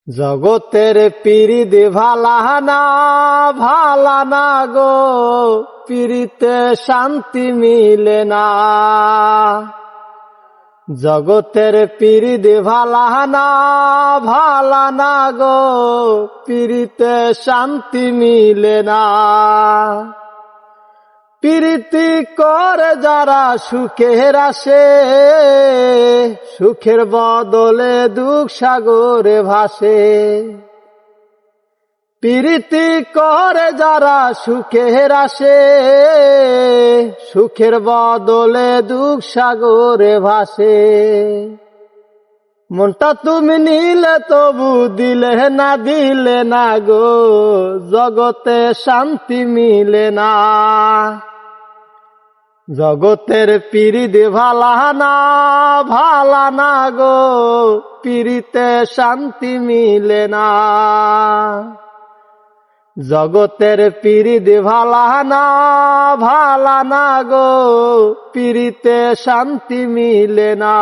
জগতের পীড়িত ভালানা ভালানা গো, পীড়িতে শান্তি মিলে না। জগতের পীড়িত ভালানা ভালানা গো, পীড়িতে শান্তি মিলে না। প্রীতি করে যারা সুখের আসে, সুখের বদলে দুঃখ সাগরে ভাসে। প্রীতি করে যারা সুখের আসে, সুখের বদলে দুঃখ সাগরে ভাসে। মনটা তুমি নিলে তবু দিলে না গো, জগতে শান্তি মিলে না। জগতের পীড়িত ভালানা ভালানা গো, পীড়িতে শান্তি মিলে না। জগতের পীড়িত ভালানা ভালানা গো, পীড়িতে শান্তি মিলে না।